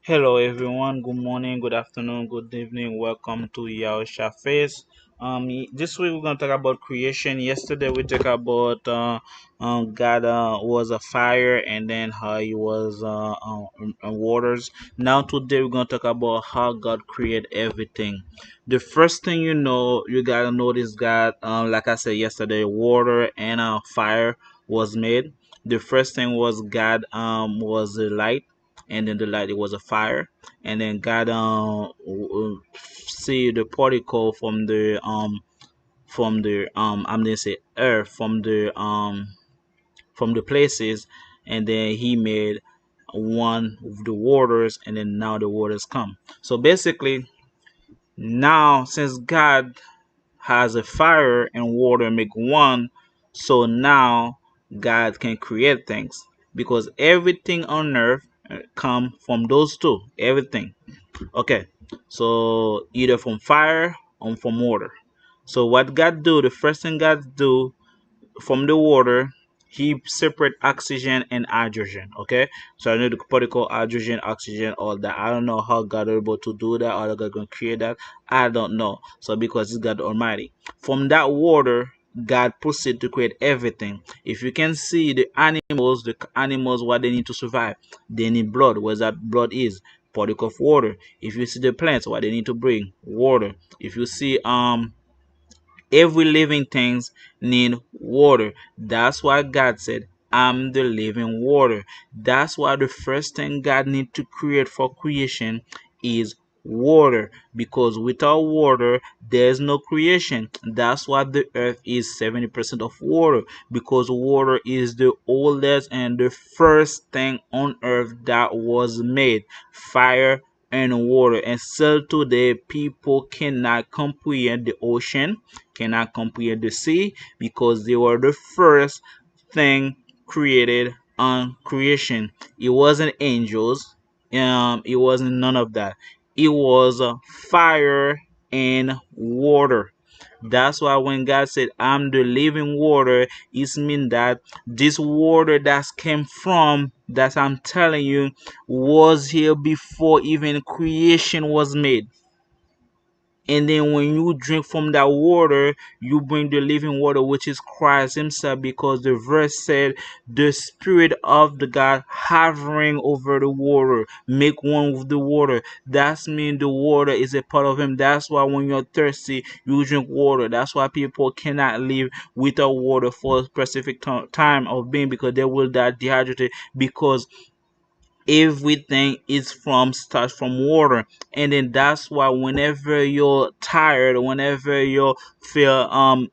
Hello everyone, good morning, good afternoon, good evening. Welcome to YAHUSHA Face. This week we're gonna talk about creation. Yesterday we talked about God was a fire, and then how he was waters. Now today we're gonna talk about how God created everything. The first thing you gotta notice God, like I said yesterday, water and fire was made. The first thing was God was the light, and then the light, it was a fire, and then God see the particle from the I'm gonna say earth, from the places, and then he made one of the waters, and then now the waters come. So basically, now since God has a fire and water make one, so now God can create things, because everything on earth come from those two. Everything. Okay. So either from fire or from water. So what God do, the first thing God do from the water, he separate oxygen and hydrogen. Okay, so I know the particle hydrogen, oxygen, all that. I don't know how God able to do that, or God gonna create that. I don't know. So because it's God Almighty, from that water, God proceed to create everything. If you can see the animals, what they need to survive, they need blood. Where that blood is? Particle of water. If you see the plants, what they need to bring? Water. If you see every living things need water. That's why God said, I'm the living water. That's why the first thing God need to create for creation is water, because without water there's no creation. That's why the earth is 70% of water, because water is the oldest and the first thing on earth that was made. Fire and water, and still today people cannot comprehend the ocean, cannot comprehend the sea, because they were the first thing created on creation. It wasn't angels, it wasn't none of that. It was fire and water. That's why when God said, I'm the living water, it means that this water that came from, that I'm telling you, was here before even creation was made. And then when you drink from that water, you bring the living water, which is Christ himself, because the verse said the spirit of the God hovering over the water, make one with the water. That's mean the water is a part of him. That's why when you're thirsty, you drink water. That's why people cannot live without water for a specific time of being, because they will die dehydrated, because everything is from starts from water. And then that's why whenever you're tired, whenever you feel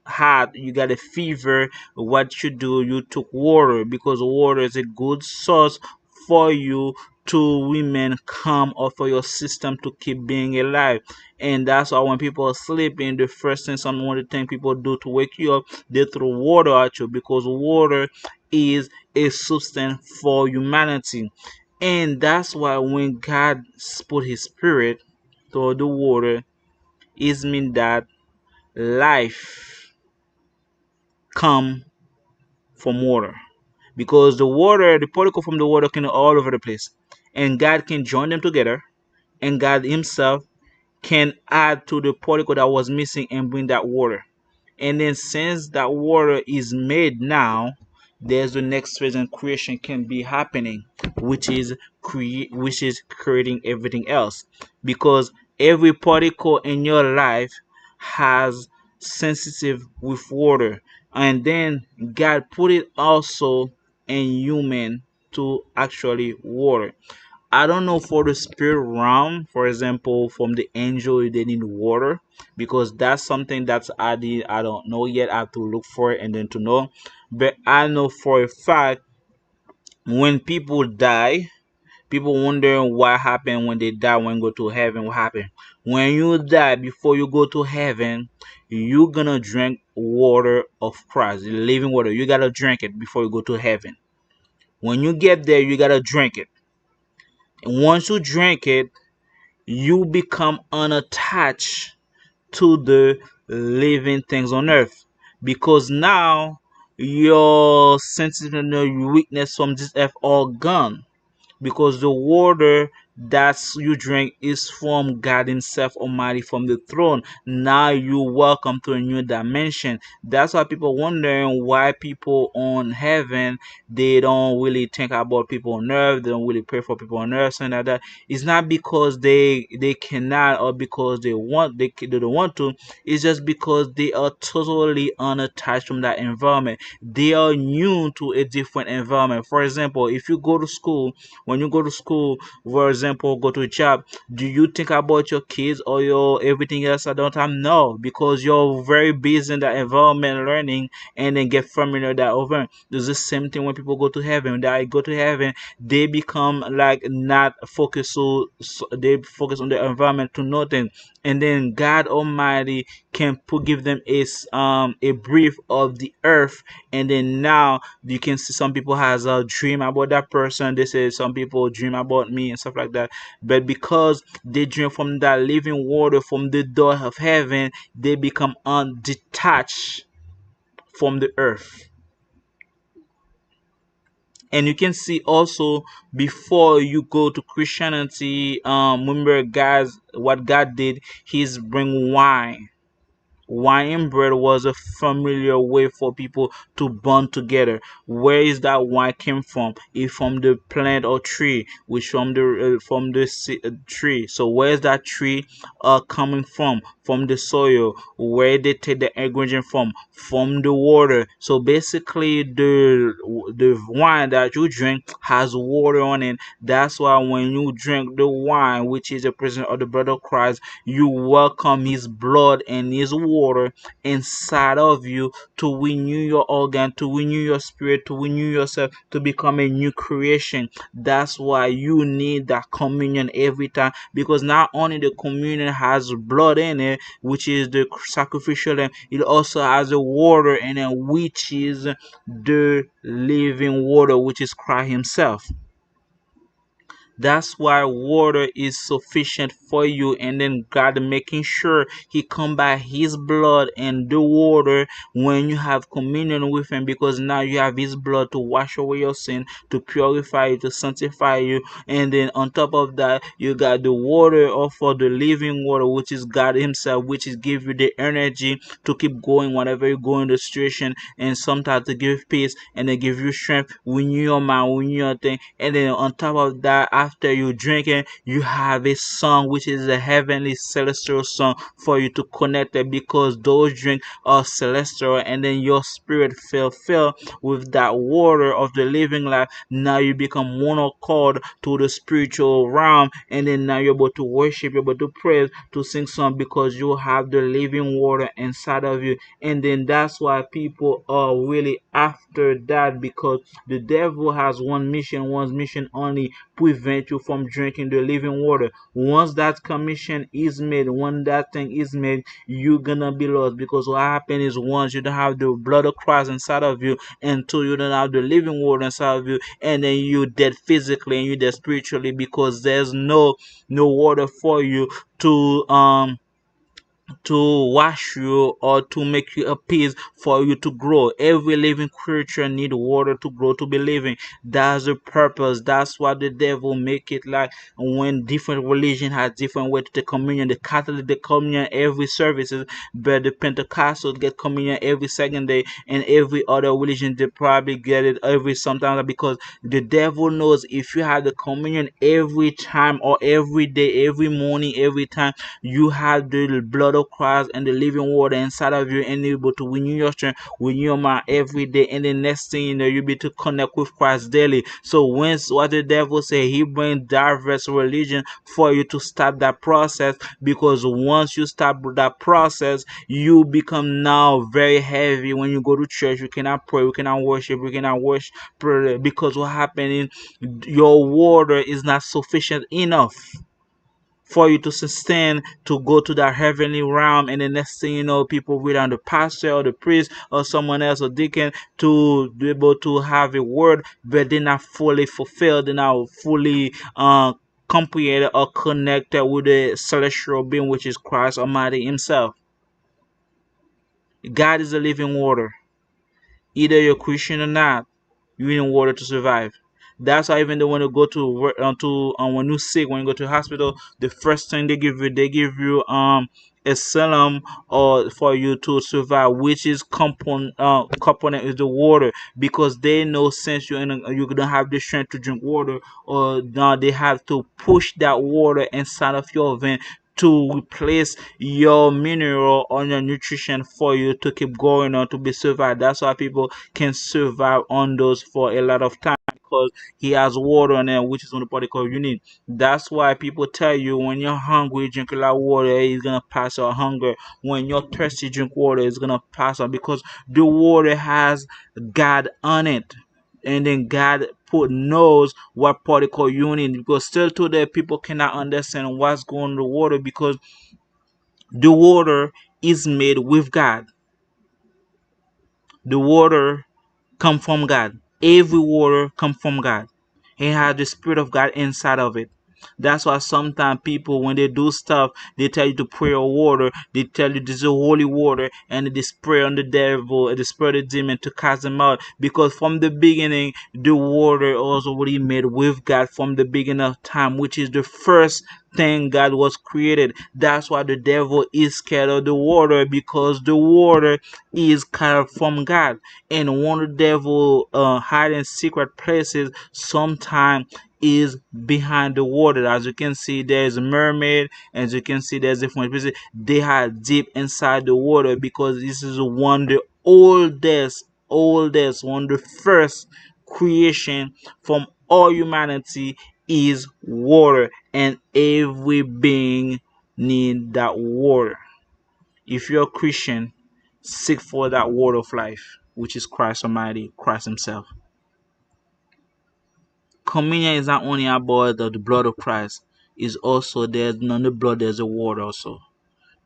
hot, you got a fever, what you do, you took water, because water is a good source for you to remain calm, or for your system to keep being alive. And that's why when people are sleeping, the first thing, some one of the things people do to wake you up, they throw water at you, because water is a substance for humanity. And that's why when God put his spirit to the water, it means that life come from water. Because the water, the particle from the water can all over the place. And God can join them together. And God himself can add to the particle that was missing and bring that water. And then since that water is made now, there's the next phase in creation can be happening, which is creating everything else. Because every particle in your life has sensitive with water. And then God put it also in human to actually water. I don't know for the spirit realm, for example, from the angel, they need water, because that's something that's I don't know yet. I have to look for it and then to know. But I know for a fact, when people die, people wonder what happened when they die, when go to heaven. What happened when you die? Before you go to heaven, you're gonna drink water of Christ, the living water. You gotta drink it before you go to heaven. When you get there, you gotta drink it. And once you drink it, you become unattached to the living things on earth, because now your sensitive and your weakness from this earth all gone, because the water that's you drink is from God Himself Almighty from the throne. Now you welcome to a new dimension. That's why people wondering why people on heaven they don't really think about people on earth. They don't really pray for people on earth and like that. It's not because they cannot or because they don't want to. It's just because they are totally unattached from that environment. They are new to a different environment. For example, if you go to school, when you go to school, for example, go to a job, do you think about your kids or your everything else at that time? No, because you're very busy in that environment learning and then get familiar with that over. It's the same thing when people go to heaven. When they go to heaven, they become like not focused, so they focus on the environment to nothing, and then God Almighty can give them a brief of the earth, and then now you can see some people has a dream about that person. They say some people dream about me and stuff like that, but because they dream from that living water from the door of heaven, they become undetached from the earth. And you can see also before you go to Christianity, remember guys what God did, he's bring wine. Wine and bread was a familiar way for people to bond together. Where is that wine came from? It from the plant or tree, which from the tree. So where is that tree coming from? From the soil. Where they take the ingredient from? From the water. So basically, the wine that you drink has water on it. That's why when you drink the wine, which is a present of the blood of Christ, you welcome his blood and his water inside of you to renew your organ, to renew your spirit, to renew yourself, to become a new creation. That's why you need that communion every time, because not only the communion has blood in it, which is the sacrificial lamb, it also has the water in it, which is the living water, which is Christ himself. That's why water is sufficient for you, and then God making sure He come by His blood and the water when you have communion with Him, because now you have His blood to wash away your sin, to purify you, to sanctify you, and then on top of that, you got the water of for the living water, which is God Himself, which is give you the energy to keep going whenever you go in the situation, and sometimes to give peace and then give you strength when your mind, when your thing, and then on top of that, after you drinking, you have a song which is a heavenly celestial song for you to connect it, because those drink are celestial, and then your spirit filled with that water of the living life. Now you become one accord to the spiritual realm, and then now you're able to worship, you're able to praise, to sing song, because you have the living water inside of you. And then that's why people are really after that, because the devil has one mission only: prevent you from drinking the living water. Once that commission is made, when that thing is made, you're gonna be lost, because what happens is once you don't have the blood of Christ inside of you, and two, you don't have the living water inside of you, and then you're dead physically and you're dead spiritually, because there's no water for you to wash you or to make you a peace for you to grow. Every living creature need water to grow, to be living. That's the purpose. That's why the devil make it like when different religion has different way to take communion. The Catholic the communion every services, but the Pentecostal get communion every second day, and every other religion they probably get it every sometimes, because the devil knows if you have the communion every time or every day, every morning, every time, you have the blood of Christ and the living water inside of you, and able to renew your strength, renew your mind every day. And the next thing you know, you'll be to connect with Christ daily. So once what the devil say, he bring diverse religion for you to stop that process, because once you stop that process, you become now very heavy. When you go to church, you cannot pray, you cannot worship, you cannot worship, because what happening, your water is not sufficient enough for you to sustain to go to that heavenly realm. And the next thing you know, people wait on the pastor or the priest or someone else or deacon to be able to have a word, but they're not fully fulfilled, they're not fully comprehended or connected with the celestial being, which is Christ Almighty himself. God is the living water. Either you're Christian or not, you need water to survive. That's why even though when you go to work to when you sick, when you go to hospital, the first thing they give you a serum or for you to survive, which is component is the water, because they know since you don't have the strength to drink water, or now they have to push that water inside of your vein to replace your mineral or your nutrition for you to keep going on to be survived. That's why people can survive on those for a lot of time, because he has water on there, which is one of the particle you need. That's why people tell you when you're hungry, drink a lot of water, it's gonna pass your hunger. When you're thirsty, drink water, it's gonna pass on, because the water has God on it. And then God put knows what particle you need, because still today people cannot understand what's going in the water, because the water is made with God. The water come from God. Every water come from God. It has the spirit of God inside of it. That's why sometimes people, when they do stuff, they tell you to pray or water. They tell you this is holy water, and they spray on the devil, and they spray the demon to cast them out. Because from the beginning, the water was already made with God from the beginning of time, which is the first thing God was created. That's why the devil is scared of the water, because the water is carved from God. And one of the devil hiding secret places sometimes is behind the water. As you can see, there's a mermaid. As you can see, there's different places. They are deep inside the water, because this is one of the oldest, one of the first creation from all humanity is water, and every being need that water. If you're a Christian, seek for that water of life, which is Christ Almighty, Christ Himself. Communion is not only about the blood of Christ, is also there's none the blood, there's a water also.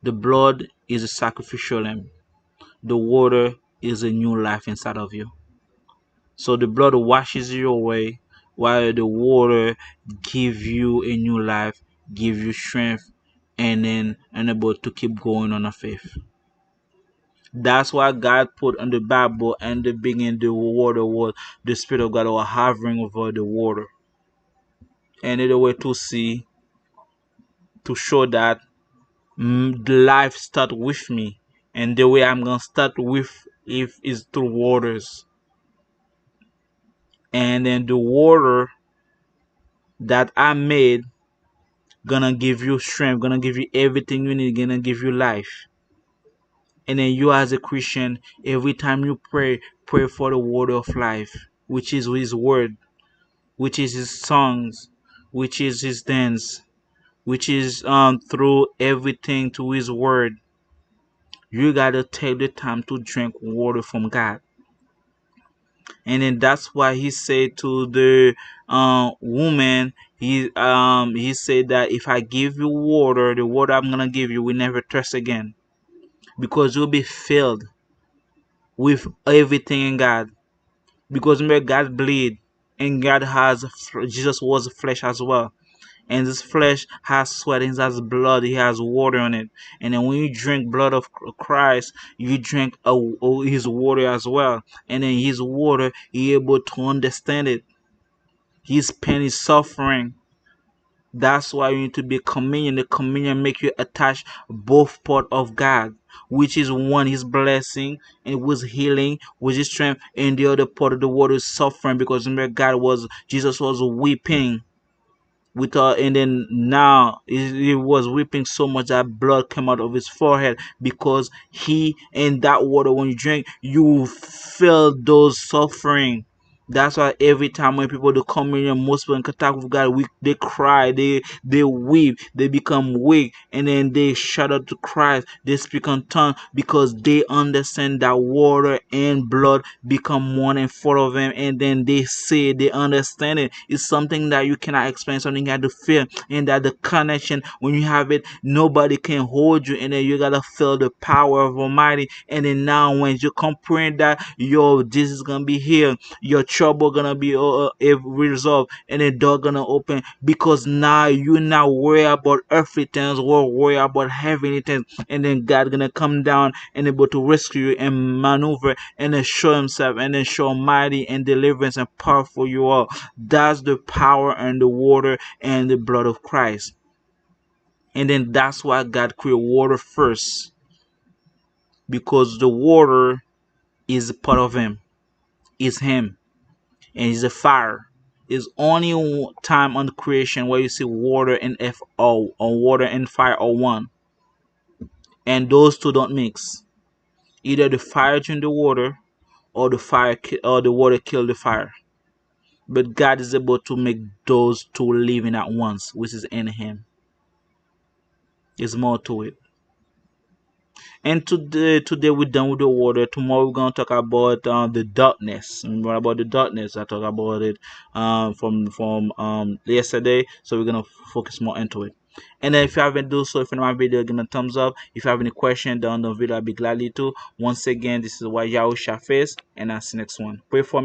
The blood is a sacrificial lamb. The water is a new life inside of you. So the blood washes you away, while the water give you a new life, give you strength, and then able to keep going on a faith. That's why God put on the Bible and the beginning the water was the Spirit of God was hovering over the water. And in a way to see, to show that the life start with me. And the way I'm gonna start with if is through waters. And then the water that I made gonna give you strength, gonna give you everything you need, gonna give you life. And then you as a Christian, every time you pray, pray for the water of life, which is His word, which is His songs, which is His dance, which is through everything to His word. You gotta take the time to drink water from God. And then that's why He said to the woman, he said that if I give you water, the water I'm gonna give you will never thirst again, because you'll be filled with everything in God. Because remember, God bleed, and God has Jesus was flesh as well. And this flesh has sweat, it has blood, it has water on it. And then when you drink blood of Christ, you drink His water as well. And then His water, you're able to understand it. His pain, His suffering. That's why you need to be communion. The communion make you attach both part of God, which is one His blessing and was healing, was His strength, and the other part of the water is suffering, because remember Jesus was weeping with and then now he was weeping so much that blood came out of his forehead, because he and that water, when you drink, you feel those suffering. That's why every time when people do communion, most people in contact with God, they cry, they weep, they become weak, and then they shout out to Christ, they speak on tongue, because they understand that water and blood become one in front of them, and then they say they understand it. It's something that you cannot explain, something you have to feel, and that the connection, when you have it, nobody can hold you, and then you gotta feel the power of Almighty. And then now when you comprehend that, this is gonna be healed, your trouble gonna be resolved, and the door gonna open, because now you not worry about earthly things, or worry about heavenly things, and then God gonna come down and able to rescue you and maneuver and then show himself and then show mighty and deliverance and powerful you are. That's the power and the water and the blood of Christ. And then that's why God created water first, because the water is part of him, is him, and is a fire. Is only time on the creation where you see water and F O, or water and fire are one, and those two don't mix. Either the fire turn the water, or or the water kill the fire. But God is able to make those two living at once, which is in him. There's more to it. And today we're done with the water. Tomorrow we're gonna talk about the darkness. Remember about the darkness? I talked about it from yesterday. So we're gonna focus more into it. And then if you haven't do so, if you like my video, give me a thumbs up. If you have any question down the video, I'll be gladly to. Once again, this is YAHUSHA face, and I'll see you next one. Pray for me.